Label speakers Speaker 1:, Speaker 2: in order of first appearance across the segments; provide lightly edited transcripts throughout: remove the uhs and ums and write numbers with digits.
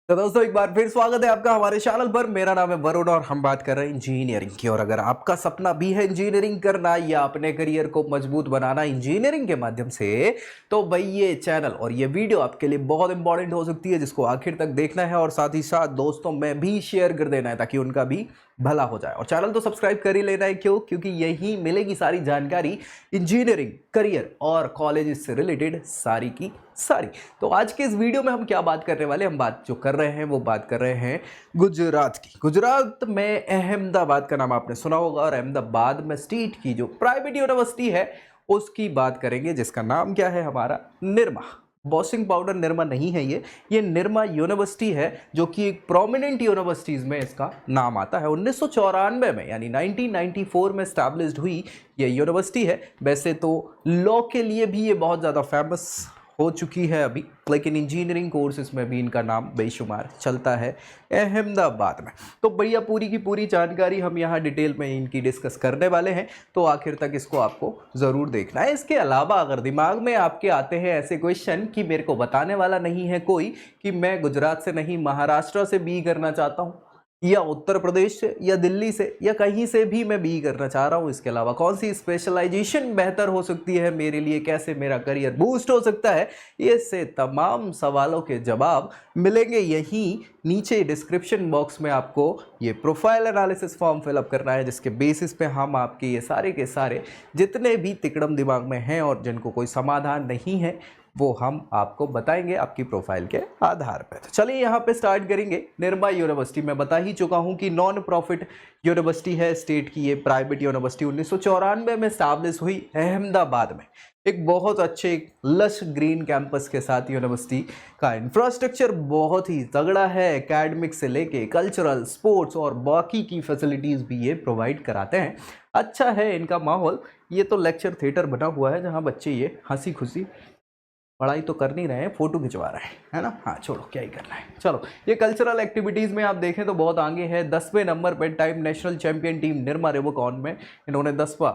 Speaker 1: तो दोस्तों एक बार फिर स्वागत है आपका हमारे चैनल पर। मेरा नाम है वरुण और हम बात कर रहे हैं इंजीनियरिंग की। और अगर आपका सपना भी है इंजीनियरिंग करना या अपने करियर को मजबूत बनाना इंजीनियरिंग के माध्यम से, तो भाई ये चैनल और ये वीडियो आपके लिए बहुत इंपॉर्टेंट हो सकती है, जिसको आखिर तक देखना है और साथ ही साथ दोस्तों में भी शेयर कर देना है ताकि उनका भी भला हो जाए। और चैनल तो सब्सक्राइब कर ही लेना है, क्योंकि यही मिलेगी सारी जानकारी इंजीनियरिंग करियर और कॉलेज से रिलेटेड सारी की सारी। तो आज के इस वीडियो में हम क्या बात करने वाले, हम बात जो कर रहे हैं वो बात कर रहे हैं गुजरात की। गुजरात में अहमदाबाद का नाम आपने सुना होगा और अहमदाबाद में स्टेट की जो प्राइवेट यूनिवर्सिटी है उसकी बात करेंगे, जिसका नाम क्या है हमारा निरमा। वॉशिंग पाउडर निरमा नहीं है ये निरमा यूनिवर्सिटी है, जो कि एक प्रोमिनेंट यूनिवर्सिटीज में इसका नाम आता है। 1994 में यानी 1994 में स्टैब्लिश्ड हुई ये यूनिवर्सिटी है। वैसे तो लॉ के लिए भी ये बहुत ज़्यादा फेमस हो चुकी है अभी, लेकिन इंजीनियरिंग कोर्सेज में भी इनका नाम बेशुमार चलता है अहमदाबाद में। तो भैया पूरी की पूरी जानकारी हम यहाँ डिटेल में इनकी डिस्कस करने वाले हैं, तो आखिर तक इसको आपको ज़रूर देखना है। इसके अलावा अगर दिमाग में आपके आते हैं ऐसे क्वेश्चन कि मेरे को बताने वाला नहीं है कोई कि मैं गुजरात से नहीं महाराष्ट्र से बी करना चाहता हूँ, या उत्तर प्रदेश से या दिल्ली से या कहीं से भी मैं बी करना चाह रहा हूँ, इसके अलावा कौन सी स्पेशलाइजेशन बेहतर हो सकती है मेरे लिए, कैसे मेरा करियर बूस्ट हो सकता है, ये से तमाम सवालों के जवाब मिलेंगे यहीं नीचे डिस्क्रिप्शन बॉक्स में। आपको ये प्रोफाइल एनालिसिस फॉर्म फिलअप करना है, जिसके बेसिस पे हम आपके ये सारे के सारे जितने भी तिकड़म दिमाग में हैं और जिनको कोई समाधान नहीं है वो हम आपको बताएंगे आपकी प्रोफाइल के आधार पर। तो चलिए यहाँ पे स्टार्ट करेंगे। निरमा यूनिवर्सिटी मैं बता ही चुका हूँ कि नॉन प्रॉफिट यूनिवर्सिटी है, स्टेट की ये प्राइवेट यूनिवर्सिटी 1994 में स्टैब्लिश हुई अहमदाबाद में। एक बहुत अच्छे लश ग्रीन कैंपस के साथ यूनिवर्सिटी का इंफ्रास्ट्रक्चर बहुत ही तगड़ा है। एकेडमिक से लेके कल्चरल, स्पोर्ट्स और बाकी की फैसिलिटीज़ भी ये प्रोवाइड कराते हैं। अच्छा है इनका माहौल। ये तो लेक्चर थिएटर बना हुआ है जहाँ बच्चे ये हंसी खुशी पढ़ाई तो कर नहीं रहे हैं, फोटो खिंचवा रहे हैं, है ना। हाँ छोड़ो, क्या ही करना है। चलो, ये कल्चरल एक्टिविटीज़ में आप देखें तो बहुत आगे है। 10वें नंबर पर time national champion team Nirma रेवोकॉन में इन्होंने 10वां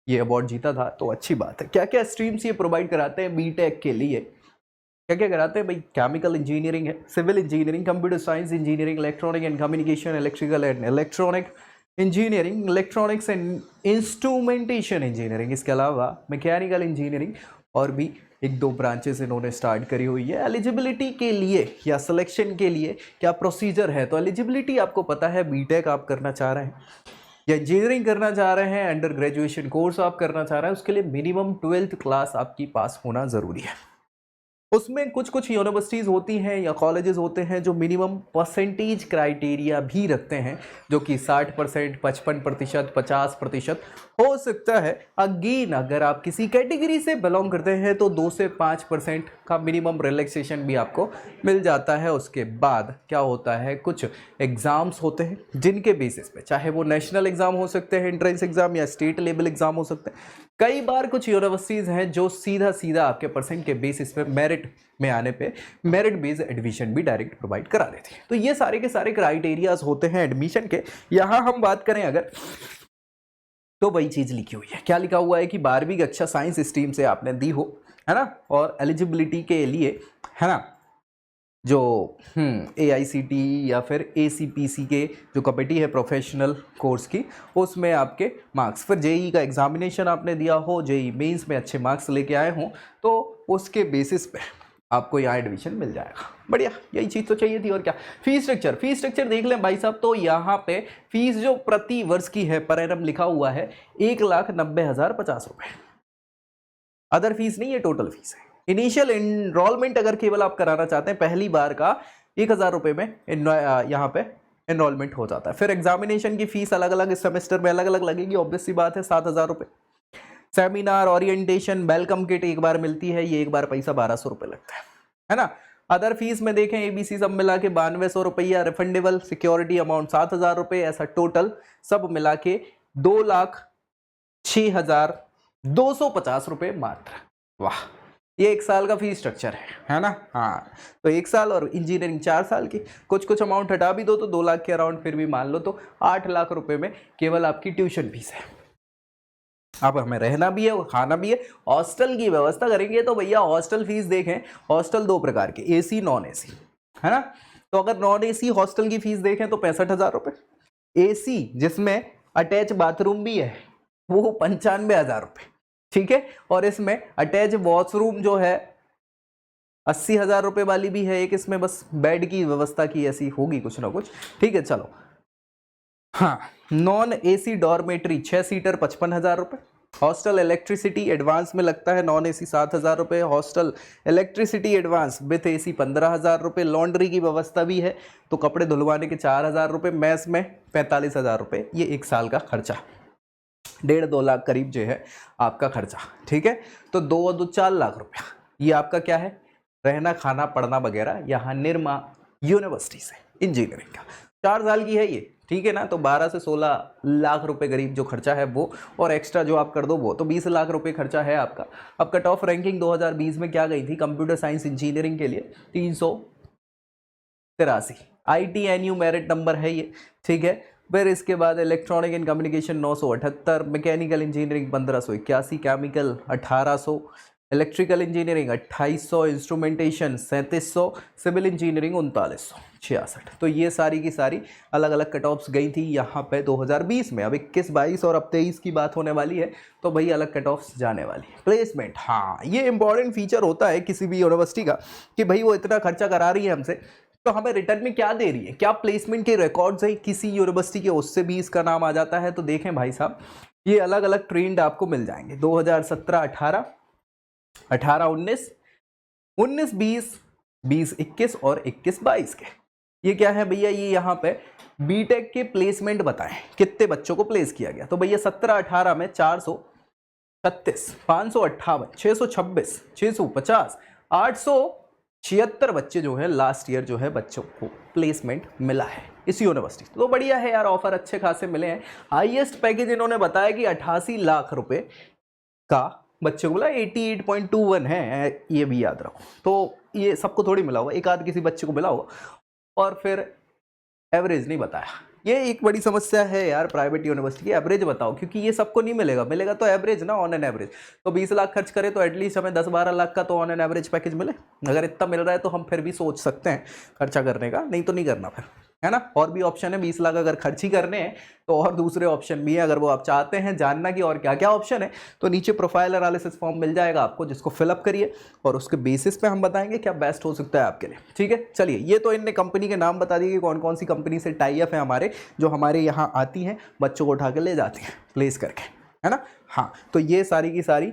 Speaker 1: ये अवार्ड जीता था, तो अच्छी बात है। क्या क्या स्ट्रीम्स ये प्रोवाइड कराते हैं बीटेक के लिए, क्या क्या कराते हैं भाई? केमिकल इंजीनियरिंग है, civil engineering, computer science engineering, electronic and communication, electrical and electronic engineering, electronics and instrumentation engineering, इसके अलावा मैकेनिकल इंजीनियरिंग और भी एक दो ब्रांचेस इन्होंने स्टार्ट करी हुई है। एलिजिबिलिटी के लिए या सिलेक्शन के लिए क्या प्रोसीजर है, तो एलिजिबिलिटी आपको पता है, बीटेक आप करना चाह रहे हैं या इंजीनियरिंग करना चाह रहे हैं, अंडर ग्रेजुएशन कोर्स आप करना चाह रहे हैं, उसके लिए मिनिमम 12th क्लास आपकी पास होना ज़रूरी है। उसमें कुछ कुछ यूनिवर्सिटीज़ होती हैं या कॉलेजेस होते हैं जो मिनिमम परसेंटेज क्राइटेरिया भी रखते हैं, जो कि 60%, 55%, 50% हो सकता है। अगेन अगर आप किसी कैटेगरी से बिलोंग करते हैं तो 2 से 5% का मिनिमम रिलैक्सेशन भी आपको मिल जाता है। उसके बाद क्या होता है, कुछ एग्ज़ाम्स होते हैं जिनके बेसिस पे, चाहे वो नेशनल एग्ज़ाम हो सकते हैं, एंट्रेंस एग्ज़ाम, या स्टेट लेवल एग्ज़ाम हो सकते हैं। कई बार कुछ यूनिवर्सिटीज़ हैं जो सीधा सीधा आपके परसेंट के बेसिस पे मेरिट में आने पे मेरिट बेस्ड एडमिशन भी डायरेक्ट प्रोवाइड करा देते हैं। तो ये सारे के सारे क्राइटेरियाज होते हैं एडमिशन के। यहाँ हम बात करें अगर, तो वही चीज़ लिखी हुई है। क्या लिखा हुआ है कि 12वीं कक्षा साइंस स्ट्रीम से आपने दी हो, है ना, और एलिजिबिलिटी के लिए, है ना, जो AICT या फिर ACPC के जो कमेटी है प्रोफेशनल कोर्स की, उसमें आपके मार्क्स, फिर जेई का एग्जामिनेशन आपने दिया हो, जेई मेंस में अच्छे मार्क्स लेके आए हों, तो उसके बेसिस पे आपको यहाँ एडमिशन मिल जाएगा। बढ़िया, यही चीज़ तो चाहिए थी और क्या। फीस स्ट्रक्चर देख लें भाई साहब। तो यहाँ पे फीस जो प्रति वर्ष की है, पर एनम लिखा हुआ है 1,90,050 रुपये। अदर फीस नहीं है, टोटल फीस है। इनिशियल इनरोलमेंट अगर केवल आप कराना चाहते हैं पहली बार का, 1,000 रुपये में यहाँ पे एनरोलमेंट हो जाता है। फिर एग्जामिनेशन की फीस अलग अलग इस सेमेस्टर में अलग अलग लगेगी, ऑब्वियस सी बात है, 7,000 रुपये। सेमिनार, ओरिएंटेशन, वेलकम किट एक बार मिलती है, ये एक बार पैसा 1,200 रुपये लगता है ना। अदर फीस में देखें ABC सब मिला के 9200 रुपया, रिफंडेबल सिक्योरिटी अमाउंट 7,000 रुपये, ऐसा टोटल सब मिला के 2,06,250 रुपये मात्र। वाह, ये 1 साल का फीस स्ट्रक्चर है ना। हाँ, तो 1 साल और इंजीनियरिंग 4 साल की। कुछ अमाउंट हटा भी दो तो 2 लाख के अराउंड फिर भी मान लो तो 8 लाख रुपए में केवल आपकी ट्यूशन फीस है। अब हमें रहना भी है और खाना भी है, हॉस्टल की व्यवस्था करेंगे तो भैया हॉस्टल फीस देखें, हॉस्टल 2 प्रकार के, AC नॉन AC, है ना। तो अगर नॉन एसी हॉस्टल की फीस देखें तो 65,000 रुपये, एसी जिसमें अटैच बाथरूम भी है वो 95,000 रुपये, ठीक है। और इसमें अटैच वॉशरूम जो है 80,000 रुपये वाली भी है एक, इसमें बस बेड की व्यवस्था की ऐसी होगी कुछ ना कुछ, ठीक है। चलो हाँ, नॉन एसी डॉर्मेट्री 6 सीटर 55,000 रुपये, हॉस्टल इलेक्ट्रिसिटी एडवांस में लगता है नॉन एसी 7,000 रुपये, hostel electricity advance with AC 15,000 रुपये, लॉन्ड्री की व्यवस्था भी है तो कपड़े धुलवाने के 4,000 रुपये, मैस में 45,000 रुपये, ये एक साल का खर्चा, 1.5-2 लाख करीब जो है आपका खर्चा, ठीक है। तो 2-4 लाख रुपया ये आपका क्या है, रहना खाना पढ़ना वगैरह यहाँ निर्मा यूनिवर्सिटी से इंजीनियरिंग का 4 साल की है ये, ठीक है ना। तो 12 से 16 लाख रुपए करीब जो खर्चा है वो, और एक्स्ट्रा जो आप कर दो वो, तो 20 लाख रुपए खर्चा है आपका। अब कट ऑफ रैंकिंग 2020 में क्या गई थी कंप्यूटर साइंस इंजीनियरिंग के लिए 383, ITNU मेरिट नंबर है ये, ठीक है। फिर इसके बाद electronic and communication 978, mechanical engineering 1581, chemical 1800, electrical engineering 2800, instrumentation 3700, civil engineering 3966। तो ये सारी की सारी अलग अलग कट ऑफ्स गई थी यहाँ पे 2020 में। अब 21-22 और अब 23 की बात होने वाली है तो भाई अलग कट ऑफ्स जाने वाली है। प्लेसमेंट, हाँ ये इंपॉर्टेंट फीचर होता है किसी भी यूनिवर्सिटी का कि भाई वो इतना खर्चा करा रही है हमसे तो हमें रिटर्न में क्या दे रही है, क्या प्लेसमेंट के रिकॉर्ड्स है किसी यूनिवर्सिटी के, उससे भी इसका नाम आ जाता है। तो देखें भाई साहब, ये अलग अलग ट्रेंड आपको मिल जाएंगे 2017-18, 18-19, 19-20, 20-21 और 21-22 के। ये क्या है भैया, ये यहाँ पे बीटेक के प्लेसमेंट बताएं कितने बच्चों को प्लेस किया गया। तो भैया 17-18 में 436, 558, 626, 650, 876 बच्चे जो है लास्ट ईयर जो है बच्चों को प्लेसमेंट मिला है इस यूनिवर्सिटी। तो बढ़िया है यार, ऑफर अच्छे खासे मिले हैं। हाईएस्ट पैकेज इन्होंने बताया कि 88 लाख रुपए का बच्चे को बोला, 88.21 है, ये भी याद रखो। तो ये सबको थोड़ी मिला होगा, एक आध किसी बच्चे को मिला होगा, और फिर एवरेज नहीं बताया। ये एक बड़ी समस्या है यार प्राइवेट यूनिवर्सिटी की, एवरेज बताओ, क्योंकि ये सबको नहीं मिलेगा, मिलेगा तो एवरेज ना, ऑन एन एवरेज। तो 20 लाख खर्च करें तो एटलीस्ट हमें 10-12 लाख का तो ऑन एन एवरेज पैकेज मिले। अगर इतना मिल रहा है तो हम फिर भी सोच सकते हैं खर्चा करने का, नहीं तो नहीं करना फिर, है ना। और भी ऑप्शन है, 20 लाख अगर खर्च ही करने हैं तो और दूसरे ऑप्शन भी है। अगर वो आप चाहते हैं जानना कि और क्या क्या ऑप्शन है तो नीचे प्रोफाइल एनालिसिस फॉर्म मिल जाएगा आपको, जिसको फिलअप करिए और उसके बेसिस पे हम बताएंगे क्या बेस्ट हो सकता है आपके लिए, ठीक है। चलिए, ये तो इनने कंपनी के नाम बता दिए कि कौन कौन सी कंपनी से टाई अप है हमारे, जो हमारे यहाँ आती हैं, बच्चों को उठा के ले जाती हैं प्लेस करके, है ना। हाँ, तो ये सारी की सारी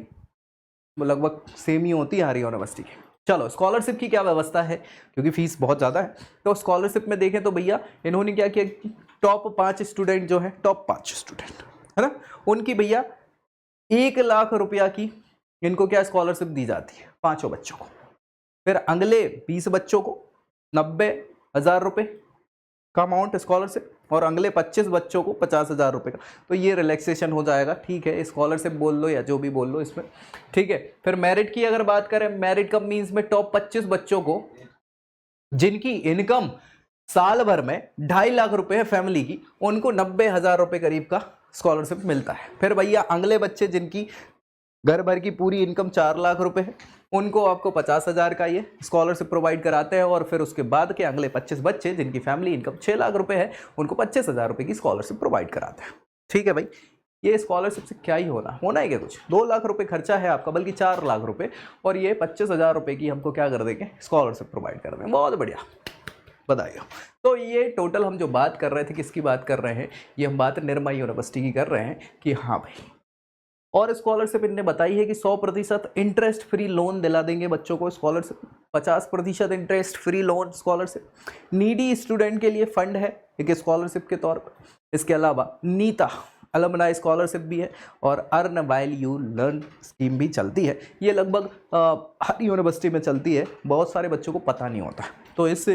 Speaker 1: लगभग सेम ही होती है हर यूनिवर्सिटी की। चलो, स्कॉलरशिप की क्या व्यवस्था है, क्योंकि फीस बहुत ज़्यादा है। तो स्कॉलरशिप में देखें तो भैया इन्होंने क्या किया, टॉप 5 स्टूडेंट जो है, टॉप 5 स्टूडेंट है ना, उनकी भैया 1 लाख रुपया की इनको क्या स्कॉलरशिप दी जाती है 5 बच्चों को। फिर अगले 20 बच्चों को 90,000 रुपये का अमाउंट स्कॉलरशिप, और अगले 25 बच्चों को 50,000 रुपये का। तो ये रिलैक्सेशन हो जाएगा, ठीक है, स्कॉलरशिप बोल लो या जो भी बोल लो इसमें, ठीक है। फिर मेरिट की अगर बात करें, मेरिट कब मीन्स में टॉप 25 बच्चों को जिनकी इनकम साल भर में 2.5 लाख रुपए है फैमिली की, उनको 90,000 रुपये करीब का स्कॉलरशिप मिलता है। फिर भैया अगले बच्चे जिनकी घर भर की पूरी इनकम 4 लाख रुपए है, उनको आपको 50,000 का ये स्कॉलरशिप प्रोवाइड कराते हैं। और फिर उसके बाद के अगले 25 बच्चे जिनकी फैमिली इनकम 6 लाख रुपए है, उनको 25,000 रुपये की स्कॉलरशिप प्रोवाइड कराते हैं, ठीक है भाई। ये स्कॉलरशिप से क्या ही होना है क्या कुछ, 2 लाख रुपए खर्चा है आपका, बल्कि 4 लाख रुपए, और ये 25,000 रुपये की हमको क्या कर देंगे, स्कॉलरशिप प्रोवाइड कर देंगे। बहुत बढ़िया, बताइए। तो ये टोटल हम जो बात कर रहे थे, किसकी बात कर रहे हैं, ये हम बात निर्मा यूनिवर्सिटी की कर रहे हैं कि हाँ भाई। और स्कॉलरशिप इनने बताई है कि 100% इंटरेस्ट फ्री लोन दिला देंगे बच्चों को, scholarship 50% interest free loan scholarship. Needy student के लिए फंड है एक स्कॉलरशिप के तौर पर। इसके अलावा नीता अलमनाई स्कॉलरशिप भी है, और earn while you learn scheme भी चलती है। ये लगभग हर यूनिवर्सिटी में चलती है, बहुत सारे बच्चों को पता नहीं होता। तो इस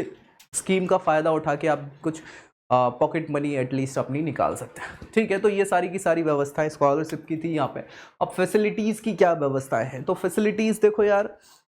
Speaker 1: स्कीम का फ़ायदा उठा के आप कुछ पॉकेट मनी एटलीस्ट अपनी निकाल सकते हैं, ठीक है। तो ये सारी की सारी व्यवस्थाएं स्कॉलरशिप की थी यहाँ पे। अब फैसिलिटीज़ की क्या व्यवस्थाएं हैं, तो फैसिलिटीज़ देखो यार,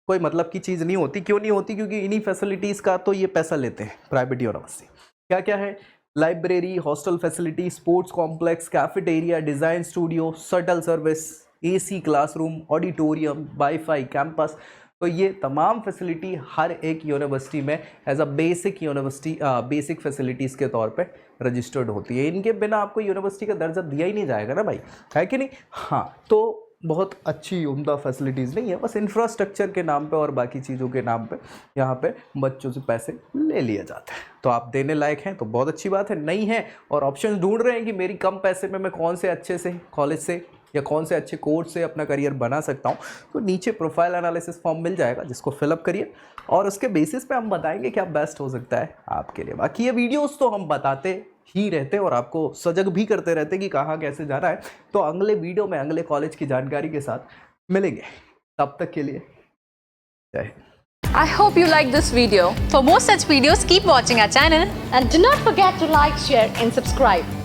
Speaker 1: कोई मतलब की चीज़ नहीं होती। क्यों नहीं होती, क्योंकि इन्हीं फैसिलिटीज़ का तो ये पैसा लेते हैं प्राइवेट यूनिवर्सिटी। क्या क्या है, library, hostel facility, sports complex, cafeteria, design studio, shuttle service, AC classroom, auditorium, wifi, campus. तो ये तमाम फैसिलिटी हर एक यूनिवर्सिटी में as a basic university basic facilities के तौर पे रजिस्टर्ड होती है। इनके बिना आपको यूनिवर्सिटी का दर्जा दिया ही नहीं जाएगा ना भाई, है कि नहीं। हाँ, तो बहुत अच्छी उम्दा फैसिलिटीज़ नहीं है, बस इंफ्रास्ट्रक्चर के नाम पे और बाकी चीज़ों के नाम पे यहाँ पे बच्चों से पैसे ले लिए जाते हैं। तो आप देने लायक हैं तो बहुत अच्छी बात है, नहीं है और ऑप्शन ढूंढ रहे हैं कि मेरी कम पैसे में मैं कौन से अच्छे से कॉलेज से या कौन से अच्छे कोर्स से अपना करियर बना सकता हूँ, तो नीचे प्रोफाइल एनालिसिस फॉर्म मिल जाएगा, जिसको फिलअप करिए और उसके बेसिस पे हम बताएंगे क्या बेस्ट हो सकता है आपके लिए। बाकी ये वीडियोस तो हम बताते ही रहते और आपको सजग भी करते रहते कि कहाँ कैसे जाना है। तो अगले वीडियो में अगले कॉलेज की जानकारी के साथ मिलेंगे, तब तक के लिए जय Hind.
Speaker 2: I hope you like this video. For more such videos, keep watching our channel.
Speaker 3: And do not forget to like, share and subscribe.